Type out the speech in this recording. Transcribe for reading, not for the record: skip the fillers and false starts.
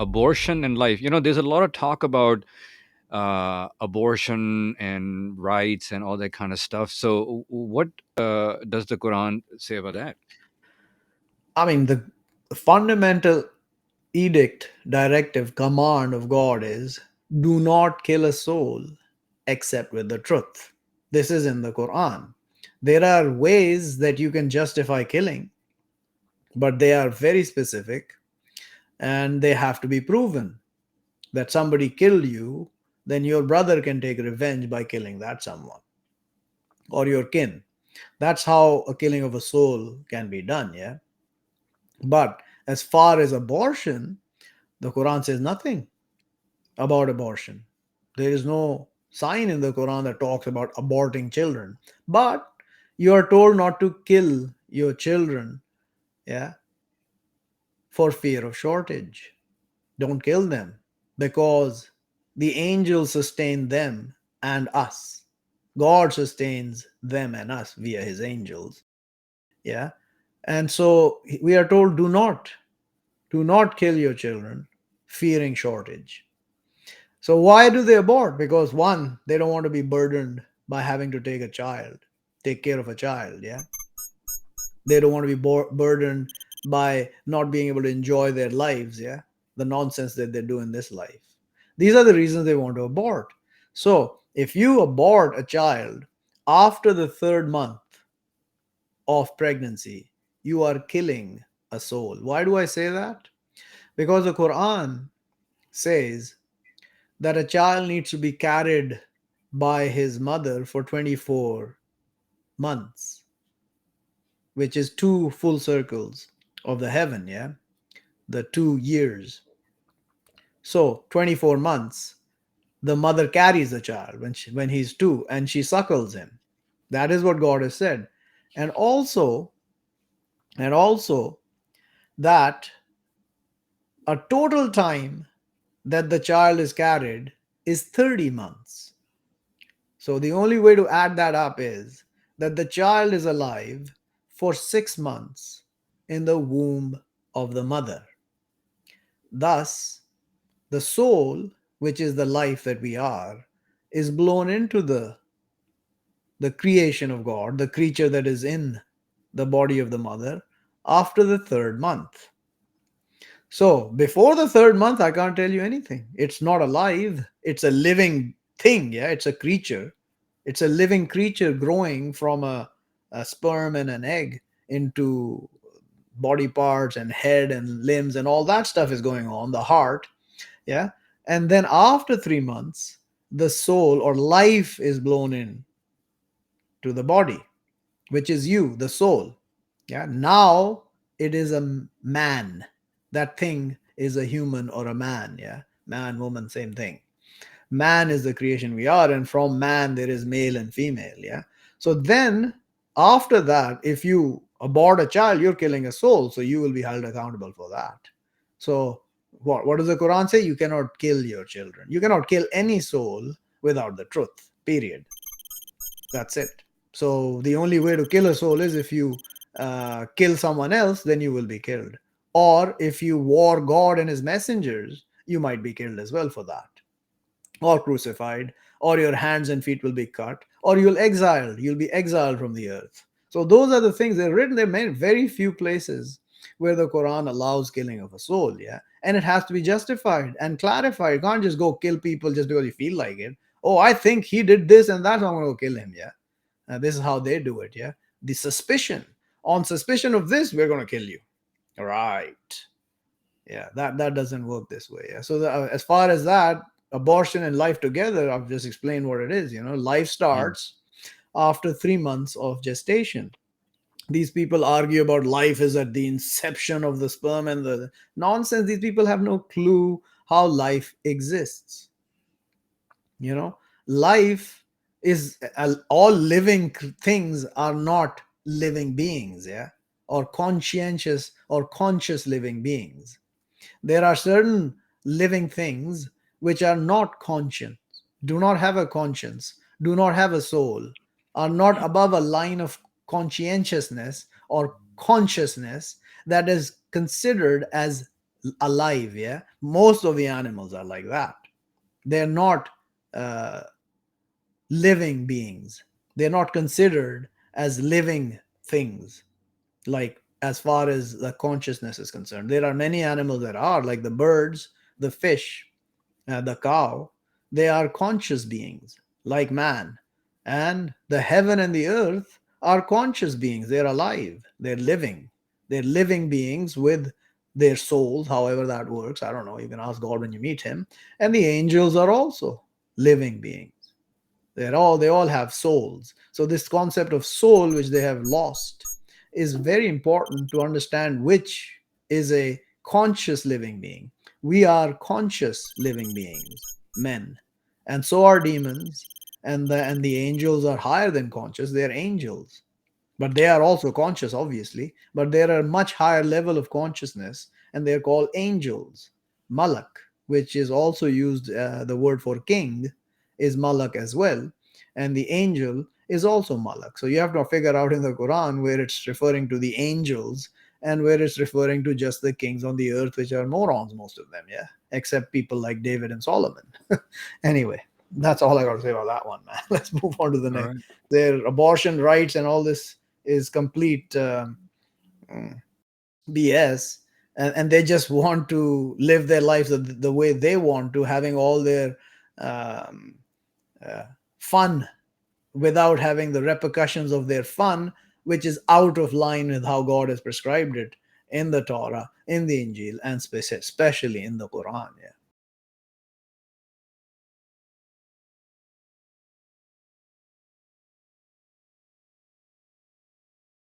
abortion and life. There's a lot of talk about abortion and rights and all that kind of stuff. So, what does the Quran say about that? I mean, the fundamental edict, directive, command of God is do not kill a soul except with the truth. This is in the Quran. There are ways that you can justify killing, but they are very specific and they have to be proven that somebody killed you, then your brother can take revenge by killing that someone or your kin. That's how a killing of a soul can be done, yeah? But as far as abortion, the Quran says nothing about abortion. There is no sign in the Quran that talks about aborting children. But you are told not to kill your children, yeah, for fear of shortage. Don't kill them because the angels sustain them and us. God sustains them and us via his angels. Yeah. And so we are told do not kill your children fearing shortage. So why do they abort? Because one, they don't want to be burdened by having to take care of a child. Yeah. They don't want to be burdened by not being able to enjoy their lives. Yeah. The nonsense that they do in this life. These are the reasons they want to abort. So if you abort a child after the third month of pregnancy, you are killing a soul. Why do I say that? Because the Quran says that a child needs to be carried by his mother for 24 months, which is two full circles of the heaven, yeah? The 2 years. So 24 months, the mother carries the child when he's two and she suckles him. That is what God has said. And also that a total time that the child is carried is 30 months. So the only way to add that up is that the child is alive for 6 months in the womb of the mother. Thus, the soul, which is the life that we are, is blown into the creation of God, the creature that is in the body of the mother, after the third month. So, before the third month, I can't tell you anything. It's not alive, it's a living thing, yeah, it's a creature. It's a living creature growing from a sperm and an egg into body parts and head and limbs and all that stuff is going on, the heart, yeah. And then after 3 months, the soul or life is blown in to the body, which is you, the soul. Yeah. Now it is a man. That thing is a human or a man. Yeah. Man, woman, same thing. Man is the creation we are, and from man there is male and female. Yeah. So then after that, if you abort a child, you're killing a soul. So you will be held accountable for that. So what does the Quran say? You cannot kill your children. You cannot kill any soul without the truth. Period. That's it. So the only way to kill a soul is if you kill someone else, then you will be killed. Or if you war God and his messengers, you might be killed as well for that. Or crucified, or your hands and feet will be cut, or you'll be exiled from the earth. So those are the things that are written. There are very few places where the Quran allows killing of a soul, yeah. And it has to be justified and clarified. You can't just go kill people just because you feel like it. Oh, I think he did this and that's why I'm gonna go kill him, yeah. This is how they do it, yeah. The suspicion. On suspicion of this, we're gonna kill you. Right. Yeah, that doesn't work this way. Yeah. So as far as that, abortion and life together, I've just explained what it is. Life Mm. starts after 3 months of gestation. These people argue about life is at the inception of the sperm and the nonsense. These people have no clue how life exists. Life is all living things are not living beings, yeah, or conscientious or conscious living beings. There are certain living things which are not conscious, do not have a conscience, do not have a soul, are not above a line of conscientiousness or consciousness that is considered as alive, yeah. Most of the animals are like that. They're not uh, living beings. They're not considered as living things, like as far as the consciousness is concerned. There are many animals that are, like the birds, the fish, the cow. They are conscious beings, like man. And the heaven and the earth are conscious beings. They're alive, they're living. They're living beings with their souls, however that works. I don't know. You can ask God when you meet him. And the angels are also living beings. They all have souls. So this concept of soul, which they have lost, is very important to understand which is a conscious living being. We are conscious living beings, men, and so are demons, and the angels are higher than conscious. They are angels, but they are also conscious, obviously, but they're a much higher level of consciousness, and they're called angels. Malak, which is also used, the word for king is malak as well, and the angel is also malak. So you have to figure out in the Quran where it's referring to the angels and where it's referring to just the kings on the earth, which are morons, most of them, yeah, except people like David and Solomon. Anyway, that's all I got to say about that one, man. Let's move on to the All next. right. Their abortion rights and all this is complete BS, and they just want to live their lives the way they want to, having all their um, uh, fun without having the repercussions of their fun, which is out of line with how God has prescribed it in the Torah, in the Injil, and especially in the Quran. Yeah.